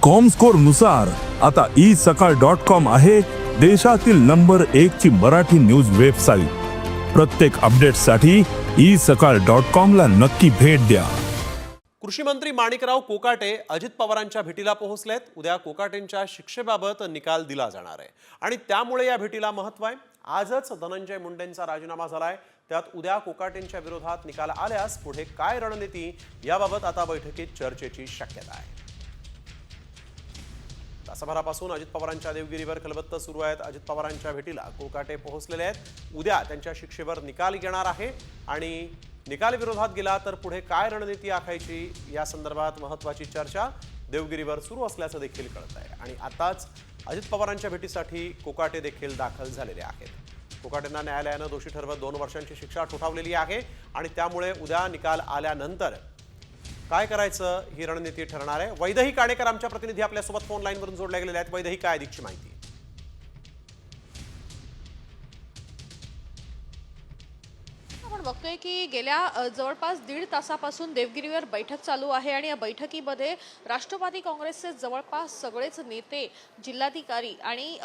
Comscore नुसार आता isakal.com आहे देशातील नंबर 1 ची मराठी न्यूज वेबसाईट। प्रत्येक अपडेटसाठी isakal.com ला नक्की भेट द्या। कृषी मंत्री माणिकराव कोकाटे अजित पवारांच्या भेटीला पोहोचलेत। उद्या कोकाटेंच्या शिक्षेबाबत निकाल दिला जाणार आहे आणि त्यामुळे या भेटीला महत्त्व आहे। आजच धनंजय मुंडेंचा राजीनामा झालाय, त्यात उद्या कोकाटेंच्या विरोधात निकाल आल्यास पुढे काय रणनीती याबाबत आता बैठकीत चर्चेची शक्यता आहे। तासाभरापासून अजित पवारांच्या देवगिरीवर खलबत्ते सुरू आहेत। अजित पवारांच्या भेटीला कोकाटे पोहोचलेले आहेत। उद्या त्यांच्या शिक्षेवर निकाल येणार आहे आणि निकाल विरोधात गेला तर पुढे काय रणनीती आखायची या संदर्भात महत्त्वाची चर्चा देवगिरीवर सुरू असल्याचं देखील कळत आहे। आणि आताच अजित पवारांच्या भेटीसाठी कोकाटे देखील दाखल झालेले आहेत। कोकाटेंना न्यायालयानं दोषी ठरवत 2 वर्षांची शिक्षा ठोठावलेली आहे आणि त्यामुळे उद्या निकाल आल्यानंतर काय करायचं ही रणनीती ठरणार आहे। वैदेही काणेकर आमच्या प्रतिनिधी आपल्यासोबत फोन लाईनवरून जोडले गेलेले आहेत। वैदेही, काय अधिकची माहिती? आपण बघतोय की गेल्या जवळपास 1.5 तासापासून देवगिरीवर बैठक चालू आहे आणि या बैठकीमध्ये राष्ट्रवादी काँग्रेसचे जवळपास सगळेच नेते, जिल्हाधिकारी आणि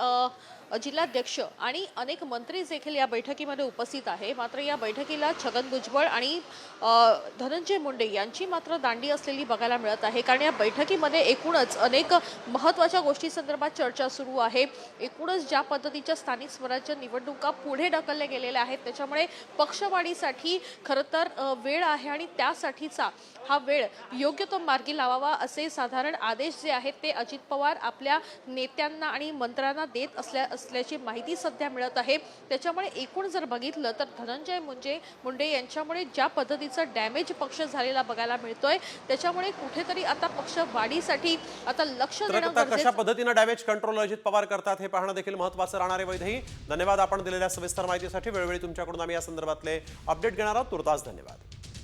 जिल्हाध्यक्ष आणि अनेक मंत्री देखील या बैठकीमध्ये उपस्थित आहे। मात्र या बैठकीला छगन भुजबळ आणि धनंजय मुंडे यांची मात्र दांडी असलेली बघायला मिळत आहे, कारण या बैठकीमध्ये एकूणच अनेक महत्त्वाच्या गोष्टी संदर्भात चर्चा सुरू आहे। एकूणच ज्या पद्धतीच्या स्थानिक स्वराज्य निवडणुका पुढे ढकलल्या गेलेल्या आहेत त्याच्यामुळे पक्षवाढीसाठी खरं तर वेळ आहे आणि त्यासाठीचा हा वेळ योग्य तो मार्गी लावावा असे साधारण आदेश जे आहेत ते अजित पवार आपल्या नेत्यांना आणि मंत्र्यांना देत असल्याची माहिती सध्या मिळत आहे। त्याच्यामुळे एकूण जर बघितलं तर धनंजय मुंडे यांच्यामुळे ज्या पद्धतीचा डॅमेज पक्ष झालेला बघायला मिळतोय त्याच्यामुळे कुठेतरी आता पक्ष वाढीसाठी आता लक्ष देणं गरजेचं। कशा पद्धतीने डॅमेज कंट्रोल अजित पवार करतात हे पाहणं देखील महत्त्वाचं राहणार आहे। वैदेही, धन्यवाद आपण दिलेल्या सविस्तर माहितीसाठी। वेळोवेळी तुमच्याकडून आम्ही या संदर्भातले अपडेट घेणार आहोत। तुर्तास धन्यवाद।